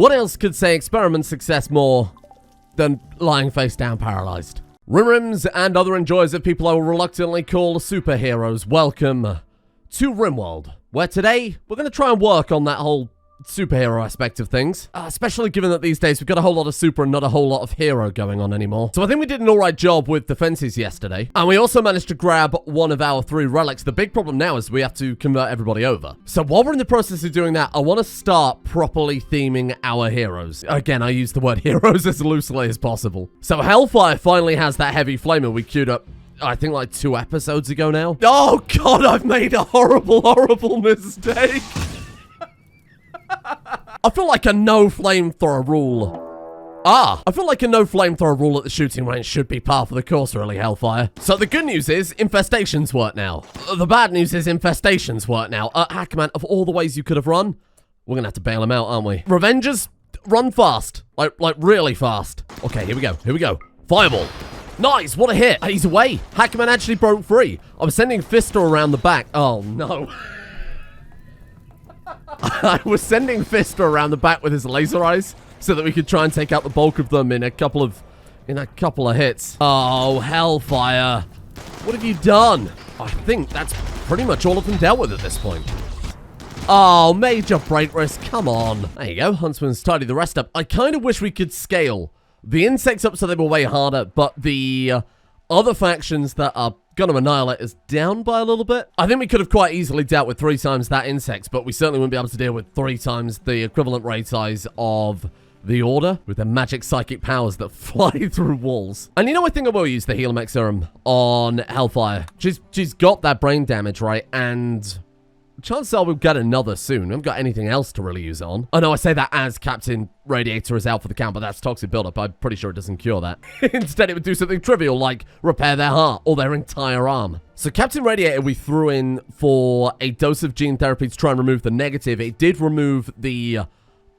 What else could say experiment success more than lying face down paralyzed? Rimrims and other enjoyers of people I will reluctantly call superheroes, welcome to Rimworld, where today we're going to try and work on that whole superhero aspect of things, especially given that these days we've got a whole lot of super and not a whole lot of hero going on anymore. So I think we did an alright job with defenses yesterday, and we also managed to grab one of our 3 relics. The big problem now is we have to convert everybody over. So while we're in the process of doing that, I want to start properly theming our heroes. Again, I use the word heroes as loosely as possible. So Hellfire finally has that heavy flamer we queued up, I think, like 2 episodes ago now. Oh god, I've made a horrible mistake. I feel like a no flamethrower rule. I feel like a no flamethrower rule at the shooting range should be par for the course, really, Hellfire. So the good news is, infestations work now. The bad news is, infestations work now. Hackman, of all the ways you could have run, we're gonna have to bail him out, aren't we? Revengers, run fast. Like really fast. Okay, here we go. Fireball. Nice, what a hit. He's away. Hackman actually broke free. I was sending Fister around the back. Oh, no. I was sending Fister around the back with his laser eyes so that we could try and take out the bulk of them in a couple of hits. Oh, Hellfire. What have you done? I think that's pretty much all of them dealt with at this point. Oh, major break risk. Come on. There you go. Huntsman's tidy the rest up. I kind of wish we could scale the insects up so they were way harder, but the other factions that are gonna annihilate us down by a little bit. I think we could have quite easily dealt with 3 times that insects, but we certainly wouldn't be able to deal with 3 times the equivalent raid size of the Order with their magic psychic powers that fly through walls. And you know, I think I will use the Heal Mech Serum on Hellfire. She's got that brain damage, right? And chances are we'll get another soon. We haven't got anything else to really use it on. I know I say that as Captain Radiator is out for the count, but that's toxic buildup. I'm pretty sure it doesn't cure that. Instead, it would do something trivial like repair their heart or their entire arm. So Captain Radiator we threw in for a dose of gene therapy to try and remove the negative. It did remove the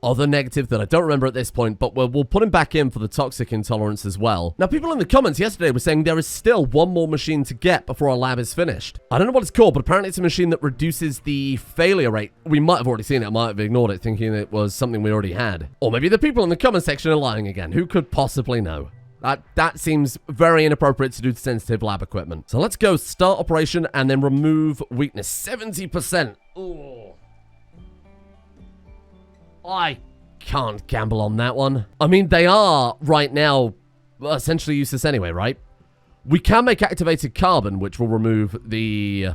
other negative that I don't remember at this point, but we'll put him back in for the toxic intolerance as well. Now, people in the comments yesterday were saying there is still one more machine to get before our lab is finished. I don't know what it's called, but apparently it's a machine that reduces the failure rate. We might have already seen it. I might have ignored it, thinking it was something we already had. Or maybe the people in the comment section are lying again. Who could possibly know? That seems very inappropriate to do to sensitive lab equipment. So let's go start operation and then remove weakness. 70%. Ooh. I can't gamble on that one. I mean, they are, right now, essentially useless anyway, right? We can make activated carbon, which will remove the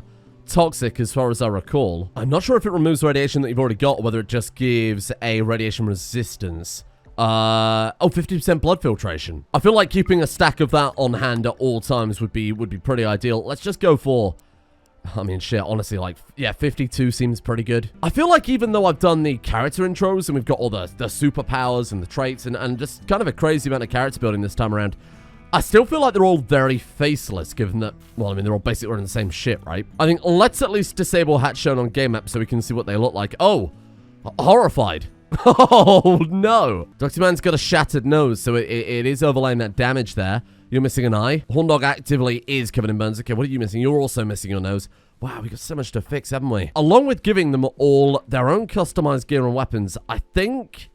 toxic as far as I recall. I'm not sure if it removes radiation that you've already got, or whether it just gives a radiation resistance. 50% blood filtration. I feel like keeping a stack of that on hand at all times would be pretty ideal. Let's just go for, I mean, shit, honestly, like, yeah, 52 seems pretty good. I feel like even though I've done the character intros and we've got all the superpowers and the traits and just kind of a crazy amount of character building this time around, I still feel like they're all very faceless, given that, well, I mean, they're all basically running the same shit, right? I think let's at least disable hats shown on game map so we can see what they look like. Oh, horrified. Oh, no. Dr. Man's got a shattered nose, so it is overlaying that damage there. You're missing an eye. Horndog actively is covered in burns. Okay, what are you missing? You're also missing your nose. Wow, we got so much to fix, haven't we? Along with giving them all their own customized gear and weapons, I think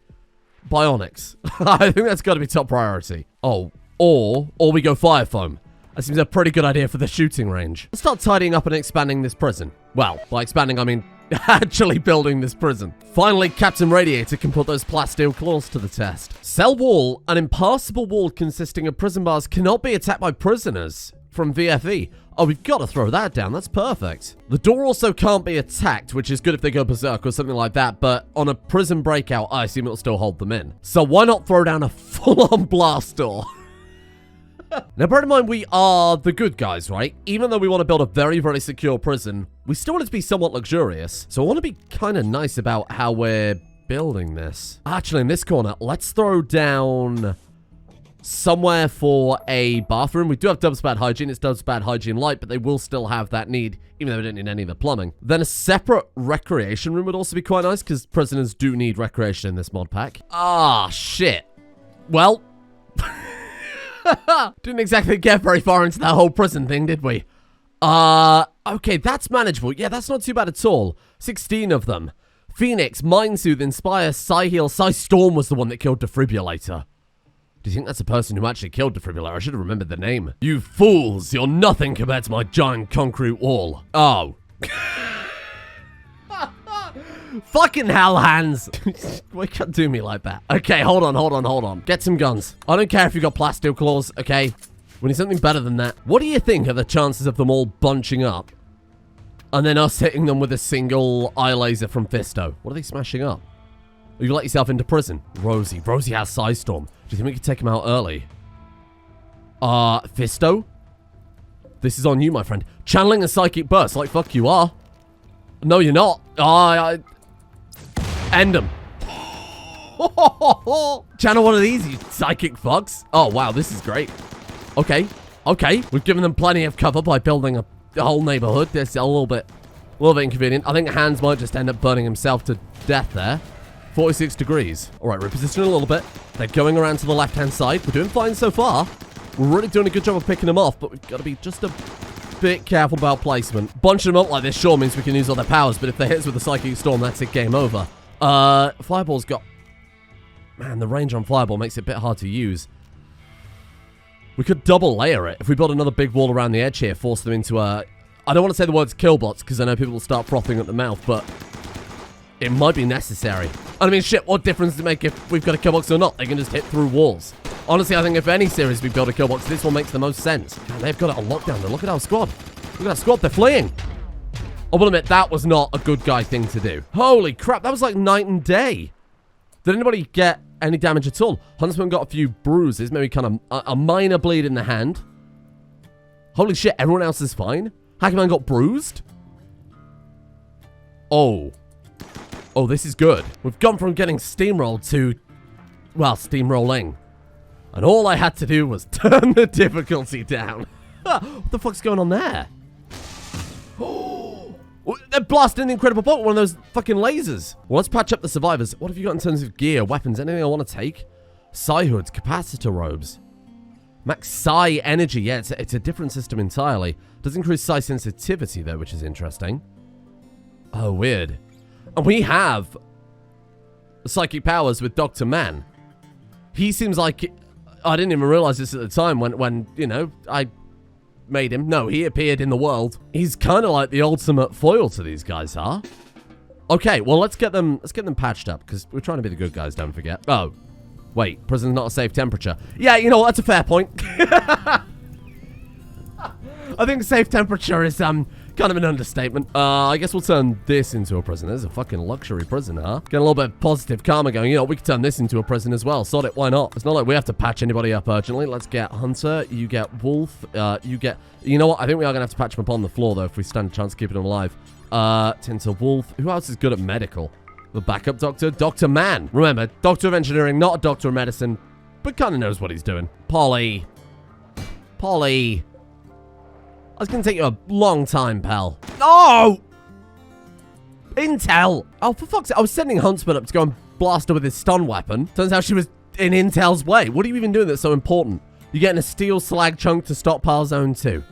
bionics. I think that's got to be top priority. Oh, or we go fire foam. That seems a pretty good idea for the shooting range. Let's start tidying up and expanding this prison. Well, by expanding, I mean actually building this prison. Finally, Captain Radiator can put those plasteel claws to the test. Cell wall, an impassable wall consisting of prison bars, cannot be attacked by prisoners from VFE. Oh, we've got to throw that down. That's perfect. The door also can't be attacked, which is good if they go berserk or something like that, but on a prison breakout, I assume it'll still hold them in. So why not throw down a full-on blast door? Now, bear in mind, we are the good guys, right? Even though we want to build a very, very secure prison, we still want it to be somewhat luxurious. So I want to be kind of nice about how we're building this. Actually, in this corner, let's throw down somewhere for a bathroom. We do have Dubs Bad Hygiene. It's Dubs Bad Hygiene Light, but they will still have that need, even though they don't need any of the plumbing. Then a separate recreation room would also be quite nice, because prisoners do need recreation in this mod pack. Ah, shit. Well, didn't exactly get very far into that whole prison thing, did we? Okay, that's manageable. Yeah, that's not too bad at all. 16 of them. Phoenix, Mind Soothe, Inspire, Psy-Heal, Psy-Storm was the one that killed Defibrillator. Do you think that's the person who actually killed Defibrillator? I should have remembered the name. You fools, you're nothing compared to my giant concrete wall. Oh. Fucking hell, Hans. Why can't do me like that? Okay, hold on. Get some guns. I don't care if you got plasteel claws, okay? We need something better than that. What do you think are the chances of them all bunching up? And then us hitting them with a single eye laser from Fisto? What are they smashing up? You let yourself into prison. Rosie has Psystorm. Do you think we could take him out early? Fisto? This is on you, my friend. Channeling a psychic burst, like fuck you are. No, you're not. End him. Channel one of these, you psychic fucks. Oh, wow, this is great. Okay. We've given them plenty of cover by building a whole neighborhood. That's a little bit inconvenient. I think Hans might just end up burning himself to death there. 46 degrees. All right, repositioning a little bit. They're going around to the left-hand side. We're doing fine so far. We're really doing a good job of picking them off, but we've got to be just a bit careful about placement. Bunching them up like this sure means we can use all their powers, but if they hit us with a Psychic Storm, that's it, game over. Fireball's got... Man, the range on Fireball makes it a bit hard to use. We could double layer it. If we build another big wall around the edge here, force them into a... I don't want to say the words killbots, because I know people will start frothing at the mouth, but... it might be necessary. I mean, shit, what difference does it make if we've got a killbox or not? They can just hit through walls. Honestly, I think if any series we build a killbox, this one makes the most sense. Man, they've got it on lockdown. Look at our squad. Look at our squad. They're fleeing. I will admit, that was not a good guy thing to do. Holy crap, that was like night and day. Did anybody get any damage at all? Huntsman got a few bruises, maybe kind of a minor bleed in the hand. Holy shit, everyone else is fine? Hackerman got bruised? Oh, this is good. We've gone from getting steamrolled to, well, steamrolling. And all I had to do was turn the difficulty down. What the fuck's going on there? They're blasting the Incredible Bolt, one of those fucking lasers. Well, let's patch up the survivors. What have you got in terms of gear, weapons, anything I want to take? Psi hoods, capacitor robes. Max Psi energy. Yeah, it's a different system entirely. Does increase Psi sensitivity, though, which is interesting. Oh, weird. And we have psychic powers with Dr. Man. He seems like... I didn't even realize this at the time when you know, I made him. No, he appeared in the world. He's kind of like the ultimate foil to these guys, huh? Okay, well, let's get them patched up, because we're trying to be the good guys, don't forget. Oh, wait, prison's not a safe temperature. Yeah, you know what, that's a fair point. I think safe temperature is, kind of an understatement. I guess we'll turn this into a prison. This is a fucking luxury prison, huh? Get a little bit of positive karma going. You know, we could turn this into a prison as well. Sod it, why not? It's not like we have to patch anybody up urgently. Let's get Hunter. You get Wolf. You get... You know what? I think we are going to have to patch them up on the floor, though, if we stand a chance of keeping them alive. Tinter Wolf. Who else is good at medical? The backup doctor? Dr. Man. Remember, Doctor of Engineering, not a Doctor of Medicine, but kind of knows what he's doing. Polly. That's going to take you a long time, pal. Oh! Intel! Oh, for fuck's sake. I was sending Huntsman up to go and blast her with his stun weapon. Turns out she was in Intel's way. What are you even doing that's so important? You're getting a steel slag chunk to stockpile zone 2.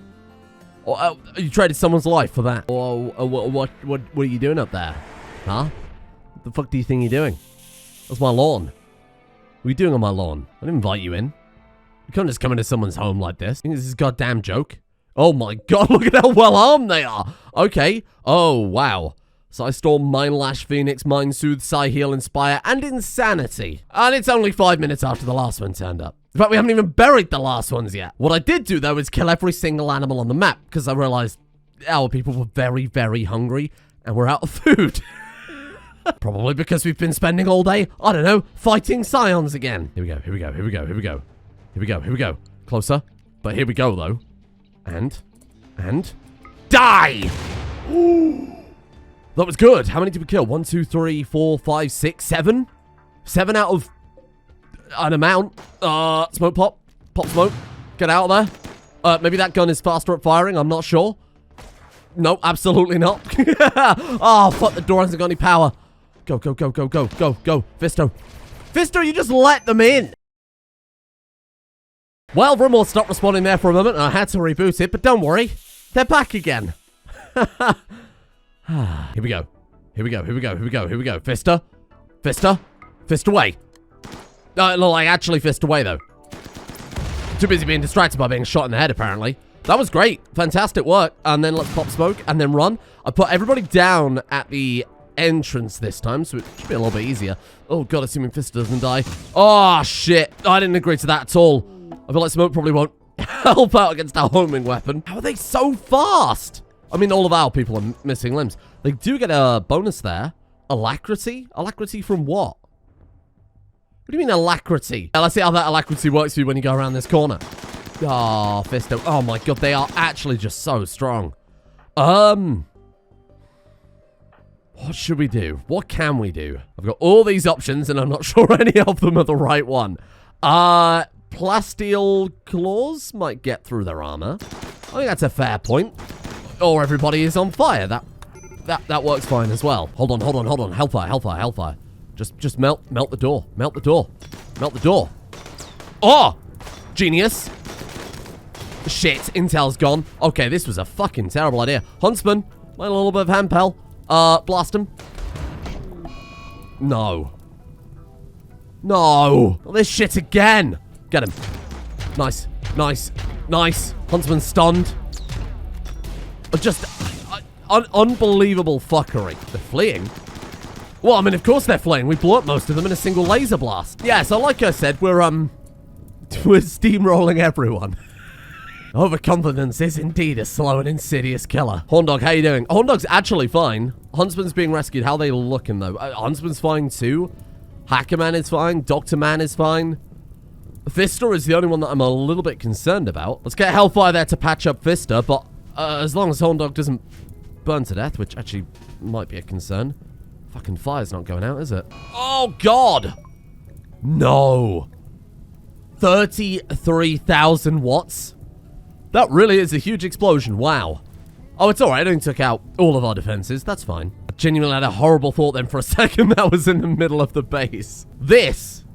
Or, you traded someone's life for that. What are you doing up there? Huh? What the fuck do you think you're doing? That's my lawn. What are you doing on my lawn? I didn't invite you in. You can't just come into someone's home like this. You think this is a goddamn joke? Oh my god, look at how well armed they are. Okay. Oh, wow. Psystorm, Mind Lash, Phoenix, Mind Soothe, Psi Heal, Inspire, and Insanity. And it's only 5 minutes after the last one turned up. In fact, we haven't even buried the last ones yet. What I did do, though, is kill every single animal on the map, because I realized our people were very, very hungry, and we're out of food. Probably because we've been spending all day, I don't know, fighting scions again. Here we go. Closer. But here we go, though. And die! Ooh. That was good. How many did we kill? 1, 2, 3, 4, 5, 6, 7? 7 out of an amount. Smoke pop. Pop smoke. Get out of there. Maybe that gun is faster at firing. I'm not sure. No, absolutely not. Oh, fuck. The door hasn't got any power. Go. Fisto. Fisto, you just let them in. Well, Rimworld stopped responding there for a moment, and I had to reboot it, but don't worry. They're back again. Here we go. Here we go. Fister. Fist away. No, like, actually fist away, though. Too busy being distracted by being shot in the head, apparently. That was great. Fantastic work. And then let's pop smoke and then run. I put everybody down at the entrance this time, so it should be a little bit easier. Oh, God, assuming Fister doesn't die. Oh, shit. I didn't agree to that at all. I feel like smoke probably won't help out against our homing weapon. How are they so fast? I mean, all of our people are missing limbs. They do get a bonus there. Alacrity? Alacrity from what? What do you mean alacrity? Let's see how that alacrity works for you when you go around this corner. Oh, Fisto. Oh my God, they are actually just so strong. What should we do? What can we do? I've got all these options and I'm not sure any of them are the right one. Plasteel claws might get through their armor. I think that's a fair point. Or everybody is on fire. That works fine as well. Hold on. Hellfire. Just melt the door. Melt the door. Oh! Genius. Shit, intel's gone. Okay, this was a fucking terrible idea. Huntsman, a little bit of handpel. Blast him. No. This shit again. Get him. Nice. Huntsman stunned. Just unbelievable fuckery. They're fleeing. Well, I mean, of course they're fleeing. We blew up most of them in a single laser blast. Yeah, so like I said, we're steamrolling everyone. Overconfidence is indeed a slow and insidious killer. Horndog, how you doing? Horndog's actually fine. Huntsman's being rescued. How are they looking, though? Huntsman's fine, too. Hackerman is fine. Dr. Man is fine. Fister is the only one that I'm a little bit concerned about. Let's get Hellfire there to patch up Fister, but as long as Horndog doesn't burn to death, which actually might be a concern. Fucking fire's not going out, is it? Oh, God! No. 33,000 watts? That really is a huge explosion. Wow. Oh, it's alright. I only took out all of our defenses. That's fine. I genuinely had a horrible thought then for a second that was in the middle of the base. This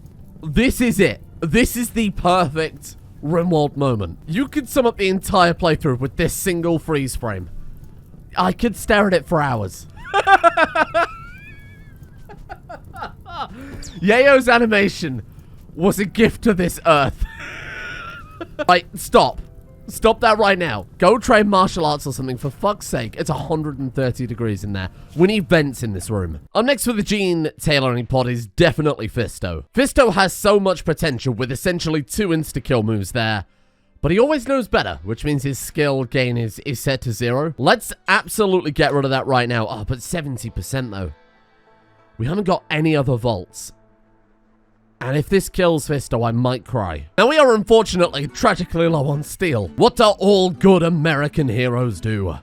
is it. This is the perfect Rimworld moment. You could sum up the entire playthrough with this single freeze frame. I could stare at it for hours. Yayo's animation was a gift to this earth. Right, stop. Stop that right now. Go train martial arts or something, for fuck's sake. It's 130 degrees in there. We need vents in this room. Up next for the gene tailoring pod is definitely Fisto. Fisto has so much potential with essentially 2 insta-kill moves there. But he always knows better, which means his skill gain is set to 0. Let's absolutely get rid of that right now. Oh, but 70% though. We haven't got any other vaults. And if this kills Fisto, I might cry. Now, we are unfortunately tragically low on steel. What do all good American heroes do?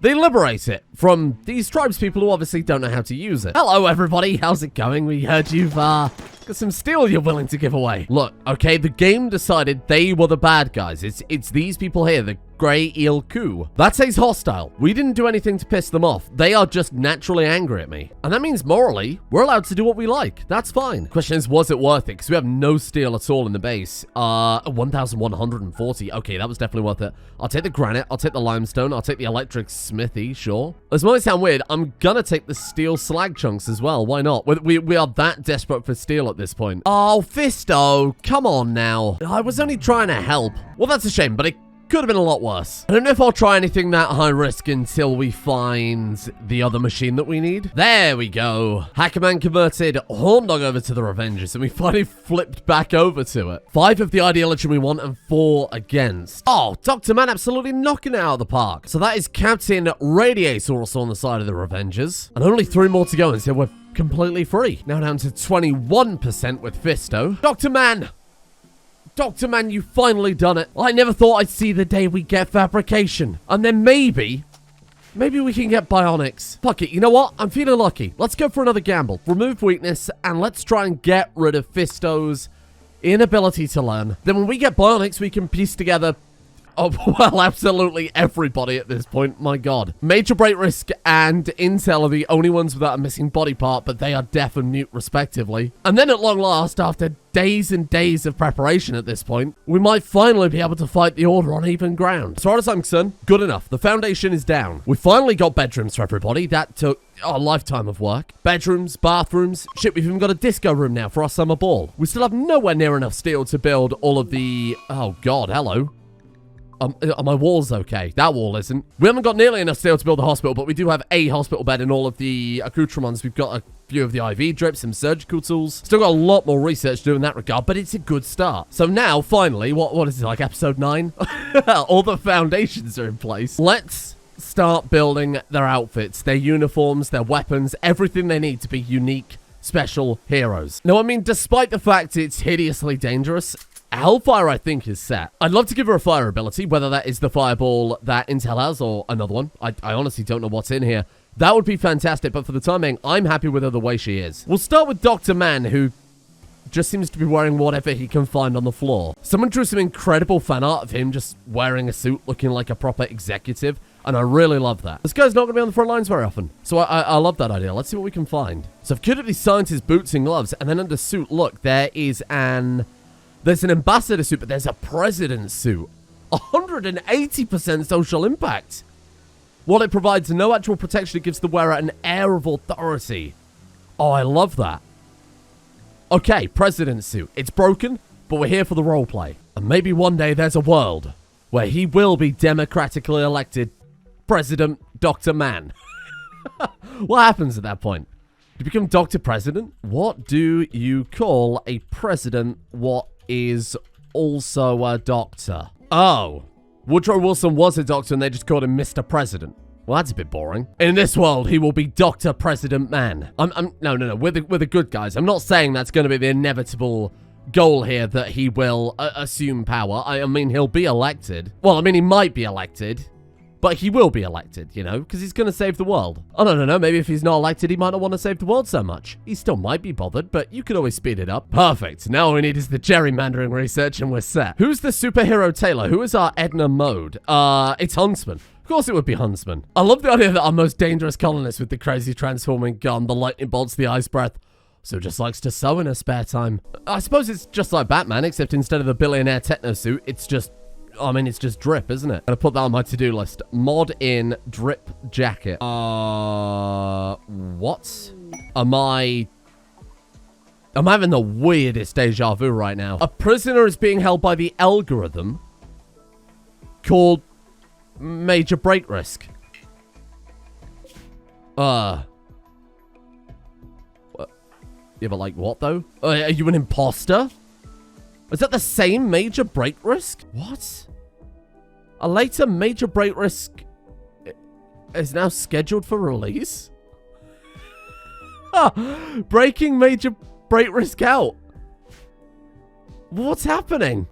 They liberate it from these tribespeople who obviously don't know how to use it. Hello, everybody. How's it going? We heard you've got some steel you're willing to give away. Look, okay, the game decided they were the bad guys. It's these people here, the Grey Eel Coup. That says hostile. We didn't do anything to piss them off. They are just naturally angry at me. And that means morally, we're allowed to do what we like. That's fine. Question is, was it worth it? Because we have no steel at all in the base. 1,140. Okay, that was definitely worth it. I'll take the granite. I'll take the limestone. I'll take the electric smithy, sure. As might sound weird, I'm gonna take the steel slag chunks as well. Why not? We are that desperate for steel at this point. Oh, Fisto, come on now. I was only trying to help. Well, that's a shame, but it could have been a lot worse. I don't know if I'll try anything that high risk until we find the other machine that we need. There we go. Hackerman converted Horndog over to the Revengers, and we finally flipped back over to it. 5 of the ideology we want and 4 against. Oh, Dr. Man absolutely knocking it out of the park. So that is Captain Radiator also on the side of the Revengers. And only 3 more to go until we're completely free. Now down to 21% with Fisto. Dr. Man! Dr. Man, you finally done it. I never thought I'd see the day we get fabrication. And then maybe we can get bionics. Fuck it, you know what? I'm feeling lucky. Let's go for another gamble. Remove weakness, and let's try and get rid of Fisto's inability to learn. Then when we get bionics, we can piece together Oh, well, absolutely everybody at this point. My God. Major Break Risk and Intel are the only ones without a missing body part, but they are deaf and mute respectively. And then at long last, after days and days of preparation at this point, we might finally be able to fight the Order on even ground. As far as I'm concerned, good enough. The foundation is down. We finally got bedrooms for everybody. That took a lifetime of work. Bedrooms, bathrooms. Shit, we've even got a disco room now for our summer ball. We still have nowhere near enough steel to build all of the... Oh, God, hello. Are my walls okay? That wall isn't. We haven't got nearly enough steel to build a hospital, but we do have a hospital bed and all of the accoutrements. We've got a few of the IV drips, some surgical tools. Still got a lot more research to do in that regard, but it's a good start. So now, finally, what is it, like episode 9? All the foundations are in place. Let's start building their outfits, their uniforms, their weapons, everything they need to be unique, special heroes. Now, I mean, despite the fact it's hideously dangerous, Hellfire, I think, is set. I'd love to give her a fire ability, whether that is the fireball that Intel has or another one. I honestly don't know what's in here. That would be fantastic, but for the time being, I'm happy with her the way she is. We'll start with Dr. Man, who just seems to be wearing whatever he can find on the floor. Someone drew some incredible fan art of him just wearing a suit, looking like a proper executive, and I really love that. This guy's not going to be on the front lines very often, so I love that idea. Let's see what we can find. So I've cured up these scientist boots and gloves, and then under suit, look, there's an ambassador suit, but there's a president suit. 180% social impact. While it provides no actual protection, it gives the wearer an air of authority. Oh, I love that. Okay, president suit. It's broken, but we're here for the roleplay. And maybe one day there's a world where he will be democratically elected President Dr. Man. What happens at that point? Do you become Dr. President? What do you call a president what is also a doctor? Oh, Woodrow Wilson was a doctor and they just called him Mr. President. Well, that's a bit boring. In this world, he will be Dr. President Man. No. We're the good guys. I'm not saying that's going to be the inevitable goal here, that he will assume power. I mean, he'll be elected. Well, I mean, he might be elected, but he will be elected, you know, because he's going to save the world. Oh, no. Maybe if he's not elected, he might not want to save the world so much. He still might be bothered, but you could always speed it up. Perfect. Now all we need is the gerrymandering research and we're set. Who's the superhero tailor? Who is our Edna Mode? It's Huntsman. Of course it would be Huntsman. I love the idea that our most dangerous colonist with the crazy transforming gun, the lightning bolts, the ice breath, so just likes to sew in her spare time. I suppose it's just like Batman, except instead of a billionaire techno suit, it's just drip, isn't it? Gonna put that on my to-do list. Mod in drip jacket. What? I'm having the weirdest deja vu right now. A prisoner is being held by the algorithm called Major Break Risk. What? Yeah, but like what though? Are you an imposter? Is that the same Major Break Risk? What? A later Major Break Risk is now scheduled for release? Breaking Major Break Risk out. What's happening?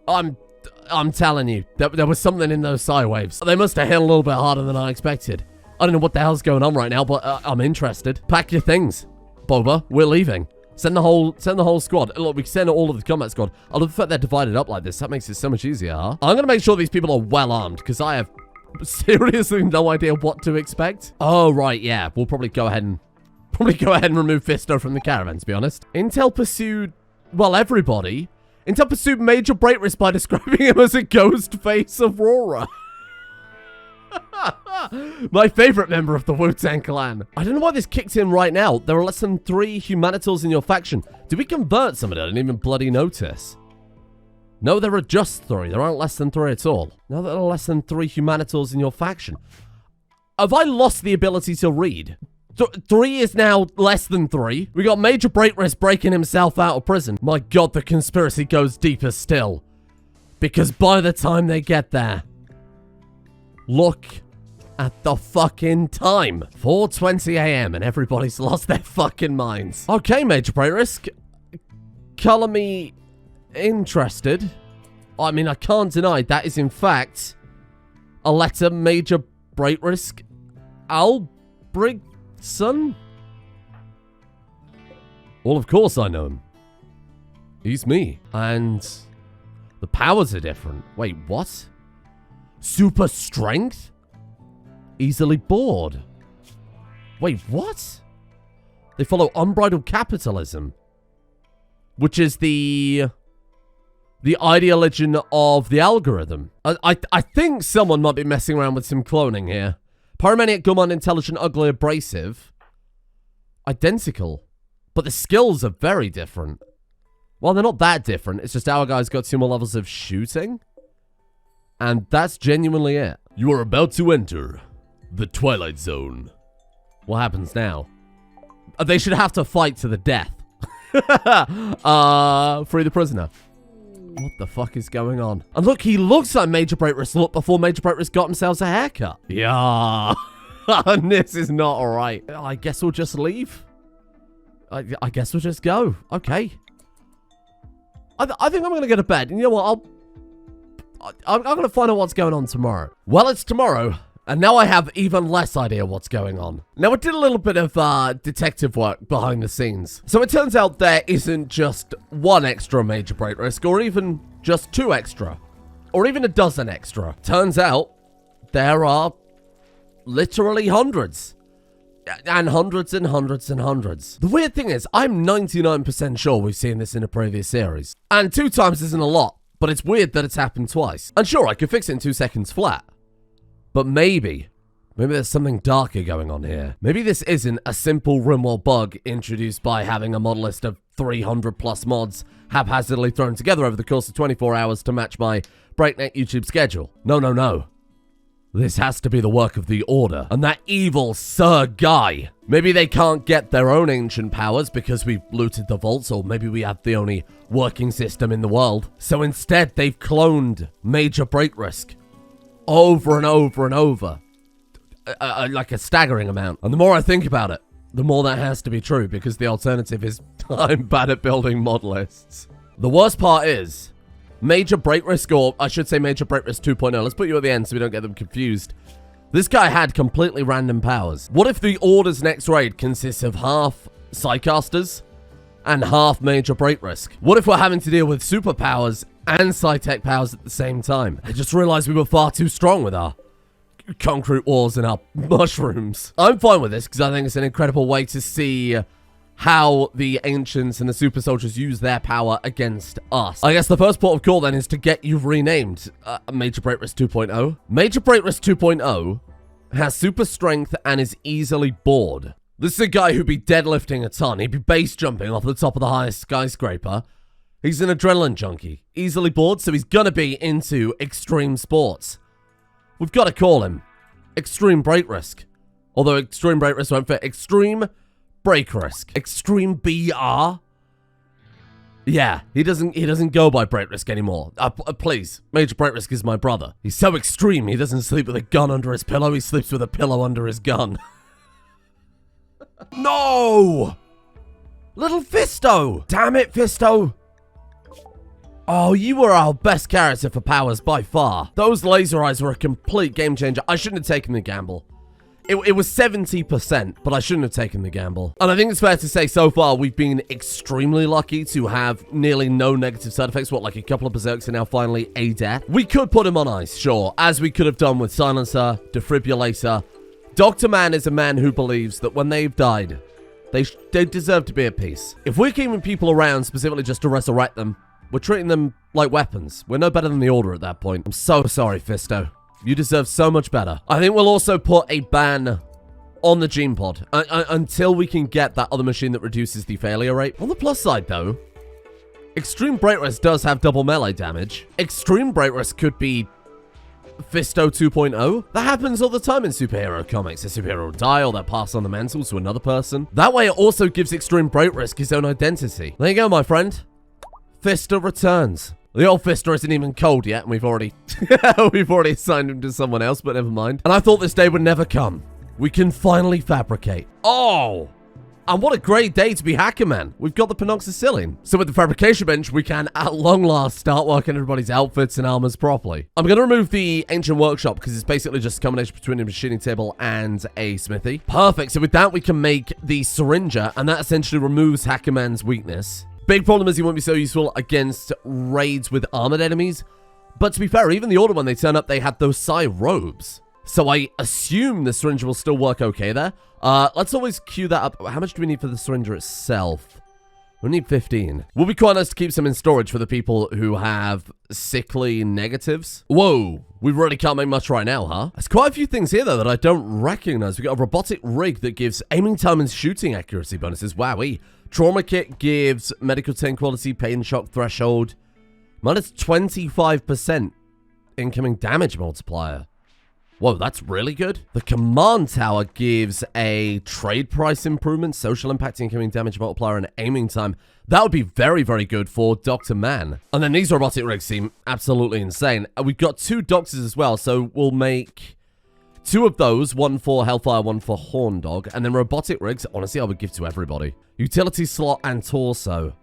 I'm telling you, there was something in those psi waves. They must have hit a little bit harder than I expected. I don't know what the hell's going on right now, but I'm interested. Pack your things, Boba. We're leaving. Send the whole squad. Look, we can send all of the combat squad. I love the fact they're divided up like this. That makes it so much easier, huh? I'm going to make sure these people are well armed, because I have seriously no idea what to expect. Oh, right, yeah. We'll probably go ahead and remove Fisto from the caravan, to be honest. Intel pursued, well, everybody. Intel pursued Major Break Risk by describing him as a ghost face Aurora. My favorite member of the Wu-Tang Clan. I don't know why this kicked in right now. There are less than 3 humanitals in your faction. Did we convert somebody? I didn't even bloody notice. No, there are just 3. There aren't less than 3 at all. Now there are less than 3 humanitals in your faction. Have I lost the ability to read? 3 is now less than 3. We got Major Break Risk breaking himself out of prison. My God, the conspiracy goes deeper still. Because by the time they get there, look at the fucking time. 4:20 a.m. and everybody's lost their fucking minds. Okay, Major Break Risk. Color me interested. I mean, I can't deny that is in fact a letter Major Break Risk Albregson. Well, of course I know him. He's me. And the powers are different. Wait, what? Super strength? Easily bored. Wait, what? They follow unbridled capitalism, which is the ideology of the algorithm. I think someone might be messing around with some cloning here. Pyromaniac, Gourmand, Intelligent, Ugly, Abrasive. Identical. But the skills are very different. Well, they're not that different. It's just our guy's got 2 more levels of shooting. And that's genuinely it. You are about to enter the Twilight Zone. What happens now? They should have to fight to the death. Free the prisoner. What the fuck is going on? And look, he looks like Major Breakwrist looked before Major Breakwrist got himself a haircut. Yeah. This is not alright. I guess we'll just leave. I guess we'll just go. Okay. I think I'm going to go to bed. And you know what? I'm going to find out what's going on tomorrow. Well, it's tomorrow. And now I have even less idea what's going on. Now, I did a little bit of detective work behind the scenes. So it turns out there isn't just 1 extra Major Breakwrist, or even just 2 extra, or even a dozen extra. Turns out there are literally hundreds. And hundreds and hundreds and hundreds. The weird thing is, I'm 99% sure we've seen this in a previous series. And 2 times isn't a lot, but it's weird that it's happened twice. And sure, I could fix it in 2 seconds flat. But maybe there's something darker going on here. Maybe this isn't a simple Rimworld bug introduced by having a mod list of 300 plus mods haphazardly thrown together over the course of 24 hours to match my breakneck YouTube schedule. No. This has to be the work of the Order and that evil Sir Guy. Maybe they can't get their own ancient powers because we've looted the vaults, or maybe we have the only working system in the world. So instead, they've cloned Major Breakwrist over and over and over. Like a staggering amount. And the more I think about it, the more that has to be true, because the alternative is I'm bad at building mod lists. The worst part is, Major Breakwrist, or I should say Major Breakwrist 2.0, let's put you at the end so we don't get them confused. This guy had completely random powers. What if the Order's next raid consists of half Psycasters and half Major Breakwrist? What if we're having to deal with superpowers and PsiTech powers at the same time? I just realized we were far too strong with our concrete walls and our mushrooms. I'm fine with this because I think it's an incredible way to see how the Ancients and the Super Soldiers use their power against us. I guess the first port of call then is to get you renamed Major Breakwrist 2.0. Major Breakwrist 2.0 has super strength and is easily bored. This is a guy who'd be deadlifting a ton. He'd be base jumping off the top of the highest skyscraper. He's an adrenaline junkie. Easily bored, so he's gonna be into extreme sports. We've got to call him Extreme Breakwrist. Although Extreme Breakwrist won't fit. Extreme Breakwrist. Extreme BR? Yeah, he doesn't go by Breakwrist anymore. Please, Major Breakwrist is my brother. He's so extreme, he doesn't sleep with a gun under his pillow, he sleeps with a pillow under his gun. No! Little Fisto! Damn it, Fisto! Oh, you were our best character for powers by far. Those laser eyes were a complete game changer. I shouldn't have taken the gamble. It was 70%, but I shouldn't have taken the gamble. And I think it's fair to say so far we've been extremely lucky to have nearly no negative side effects. What, like a couple of berserks and now finally a death? We could put him on ice, sure, as we could have done with Silencer, Defibrillator. Dr. Man is a man who believes that when they've died, they deserve to be at peace. If we're keeping people around specifically just to resurrect them, we're treating them like weapons. We're no better than the Order at that point. I'm so sorry, Fisto. You deserve so much better. I think we'll also put a ban on the gene pod until we can get that other machine that reduces the failure rate. On the plus side, though, Extreme Breakwrist does have double melee damage. Extreme Breakwrist could be Fisto 2.0. That happens all the time in superhero comics. A superhero will die or they'll pass on the mantle to another person. That way, it also gives Extreme Breakwrist his own identity. There you go, my friend. Fisto returns. The old Fisto isn't even cold yet, and we've already assigned him to someone else, but never mind. And I thought this day would never come. We can finally fabricate. Oh! And what a great day to be Hacker Man. We've got the Penoxycillin. So with the fabrication bench, we can, at long last, start working everybody's outfits and armors properly. I'm going to remove the Ancient Workshop, because it's basically just a combination between a machining table and a smithy. Perfect. So with that, we can make the Syringer, and that essentially removes Hacker Man's weakness. Big problem is he won't be so useful against raids with armored enemies, But to be fair, even the order when they turn up, they had those Psi robes. So I assume the syringe will still work okay there. Let's always queue that up. How much do we need for the syringe itself? We need 15. Will be quite nice to keep some in storage for the people who have sickly negatives. Whoa, we really can't make much right now, huh? There's quite a few things here, though, that I don't recognize. We got a robotic rig that gives aiming time and shooting accuracy bonuses. Wowee. Trauma kit gives medical 10 quality, pain shock threshold. Minus 25% incoming damage multiplier. Whoa, that's really good. The command tower gives a trade price improvement, social impact, incoming damage multiplier, and aiming time. That would be very, very good for Dr. Man. And then these robotic rigs seem absolutely insane. And we've got 2 doctors as well, so we'll make 2 of those, 1 for Hellfire, 1 for Horn Dog. And then robotic rigs, honestly, I would give to everybody. Utility slot and torso.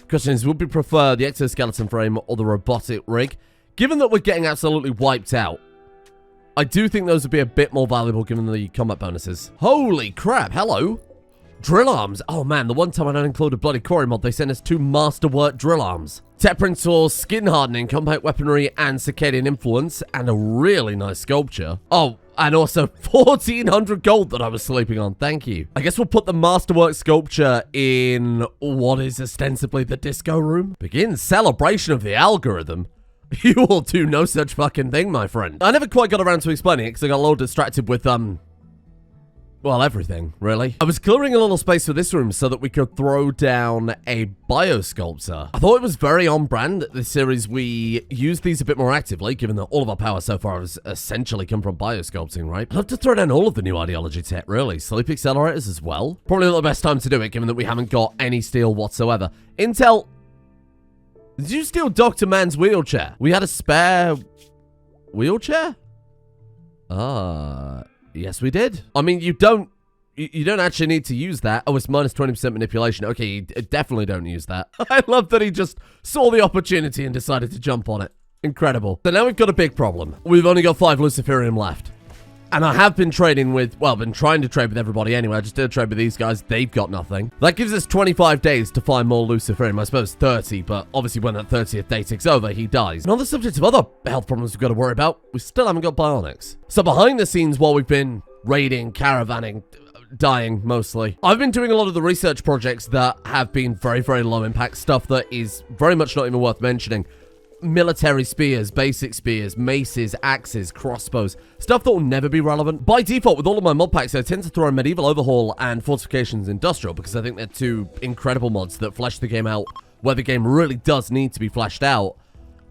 Question is, would we prefer the exoskeleton frame or the robotic rig? Given that we're getting absolutely wiped out, I do think those would be a bit more valuable given the combat bonuses. Holy crap, hello. Drill arms. Oh man, the one time I don't include a bloody quarry mod, they sent us 2 masterwork drill arms. Tech print saw, skin hardening, combat weaponry, and circadian influence, and a really nice sculpture. Oh, and also 1,400 gold that I was sleeping on. Thank you. I guess we'll put the masterwork sculpture in what is ostensibly the disco room. Begin celebration of the algorithm. You will do no such fucking thing, my friend. I never quite got around to explaining it because I got a little distracted with, well, everything, really. I was clearing a little space for this room so that we could throw down a biosculptor. I thought it was very on brand that this series we use these a bit more actively, given that all of our power so far has essentially come from biosculpting, right? I'd love to throw down all of the new ideology tech, really. Sleep accelerators as well. Probably not the best time to do it, given that we haven't got any steel whatsoever. Intel... Did you steal Dr. Man's wheelchair? We had a spare wheelchair? Yes we did. I mean, you don't actually need to use that. Oh, it's minus 20% manipulation. Okay, you definitely don't use that. I love that he just saw the opportunity and decided to jump on it. Incredible. So now we've got a big problem. We've only got 5 Luciferium left. And I have been trading with, well, been trying to trade with everybody anyway. I just did a trade with these guys. They've got nothing. That gives us 25 days to find more Luciferium. I suppose 30, but obviously when that 30th day ticks over, he dies. And on the subject of other health problems we've got to worry about, we still haven't got bionics. So behind the scenes, while we've been raiding, caravanning, dying mostly, I've been doing a lot of the research projects that have been very, very low impact stuff that is very much not even worth mentioning. Military spears, basic spears, maces, axes, crossbows, stuff that will never be relevant. By default, with all of my mod packs, I tend to throw in Medieval Overhaul and Fortifications Industrial because I think they're 2 incredible mods that flesh the game out where the game really does need to be fleshed out.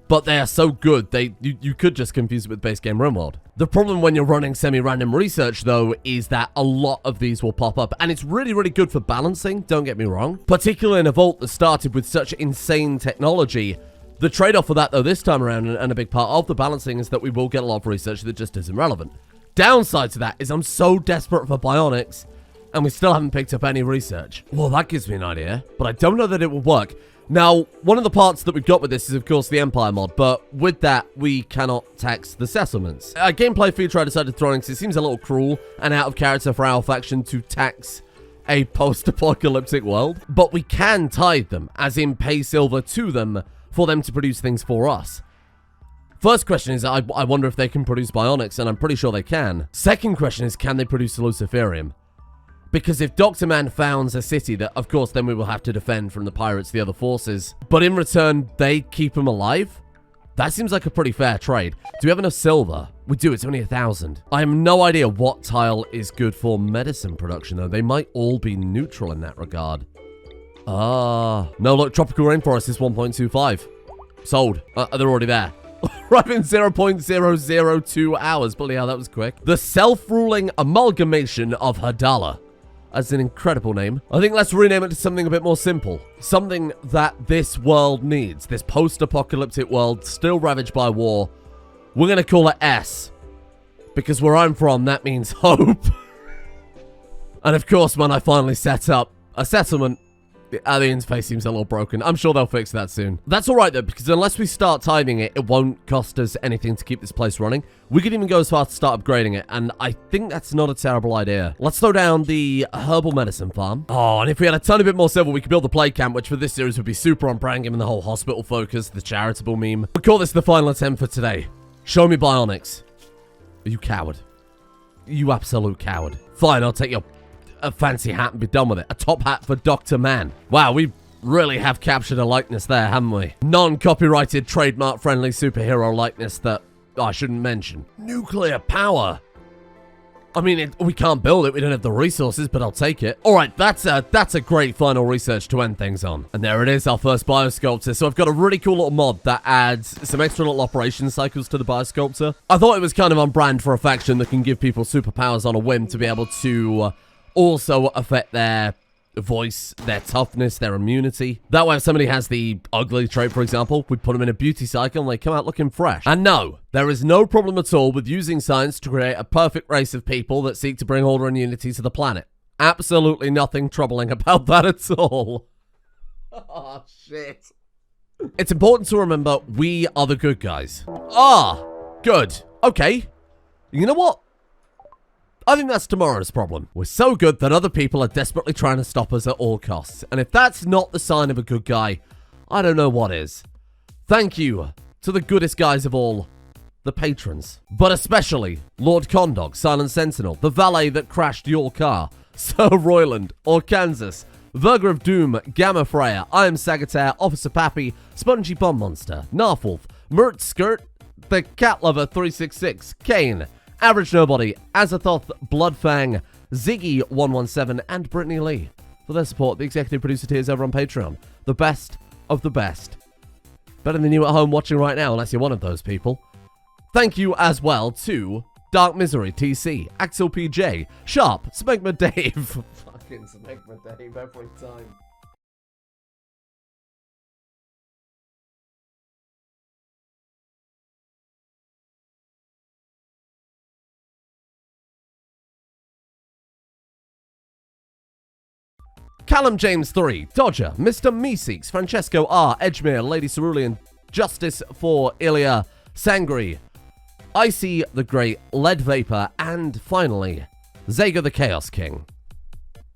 But they are so good, you could just confuse it with base game Rimworld. The problem when you're running semi-random research, though, is that a lot of these will pop up. And it's really, really good for balancing, don't get me wrong. Particularly in a vault that started with such insane technology. The trade-off for that, though, this time around, and a big part of the balancing, is that we will get a lot of research that just isn't relevant. Downside to that is I'm so desperate for bionics, and we still haven't picked up any research. Well, that gives me an idea, but I don't know that it will work. Now, one of the parts that we've got with this is, of course, the Empire mod, but with that, we cannot tax the settlements. A gameplay feature I decided to throw in because it seems a little cruel and out of character for our faction to tax a post-apocalyptic world, but we can tithe them, as in pay silver to them, for them to produce things for us. First question is, I wonder if they can produce bionics, and I'm pretty sure they can. Second question is, can they produce Luciferium? Because if Dr. Man founds a city that, of course, then we will have to defend from the pirates, the other forces, but in return, they keep him alive? That seems like a pretty fair trade. Do we have enough silver? We do, it's only 1,000. I have no idea what tile is good for medicine production, though. They might all be neutral in that regard. No, look, tropical rainforest is 1.25. Sold. They're already there. Right in 0.002 hours. Bloody hell, that was quick. The self-ruling amalgamation of Hadala. That's an incredible name. I think let's rename it to something a bit more simple. Something that this world needs. This post-apocalyptic world still ravaged by war. We're going to call it S. Because where I'm from, that means hope. And of course, when I finally set up a settlement, The interface seems a little broken. I'm sure they'll fix that soon. That's alright though, because unless we start timing it, it won't cost us anything to keep this place running. We could even go as far to start upgrading it, and I think that's not a terrible idea. Let's slow down the herbal medicine farm. Oh, and if we had a tiny bit more silver, we could build the play camp, which for this series would be super on brand, given the whole hospital focus, the charitable meme. We'll call this the final attempt for today. Show me bionics. You coward. You absolute coward. Fine, I'll take your a fancy hat and be done with it. A top hat for Dr. Man. Wow, we really have captured a likeness there, haven't we? Non-copyrighted, trademark-friendly superhero likeness that I shouldn't mention. Nuclear power. I mean, we can't build it. We don't have the resources, but I'll take it. All right, that's a great final research to end things on. And there it is, our first biosculptor. So I've got a really cool little mod that adds some extra little operation cycles to the biosculptor. I thought it was kind of on brand for a faction that can give people superpowers on a whim to be able to also affect their voice, their toughness, their immunity. That way, if somebody has the ugly trait, for example, we put them in a beauty cycle and they come out looking fresh. And no, there is no problem at all with using science to create a perfect race of people that seek to bring order and unity to the planet. Absolutely nothing troubling about that at all. Oh, shit. It's important to remember we are the good guys. Ah, good. Okay. You know what? I think that's tomorrow's problem. We're so good that other people are desperately trying to stop us at all costs. And if that's not the sign of a good guy, I don't know what is. Thank you to the goodest guys of all, the patrons. But especially Lord Condog, Silent Sentinel, the valet that crashed your car, Sir Royland, Orkansas, Verger of Doom, Gamma Freya, I Am Sagittaire, Officer Pappy, Spongy Bomb Monster, Narfwolf, Mert Skirt, The Cat Lover 366, Kane, Average Nobody, Azathoth, Bloodfang, Ziggy117, and Brittany Lee for their support. The executive producer tiers over on Patreon. The best of the best. Better than you at home watching right now, unless you're one of those people. Thank you as well to Dark Misery TC, Axel PJ, Sharp, Smegma Dave. Fucking Smegma Dave every time. Callum James 3, Dodger, Mr. Meeseeks, Francesco R, Edgemere, Lady Cerulean, Justice for Ilya, Sangri, Icy the Great, Lead Vapor, and finally, Zaga the Chaos King.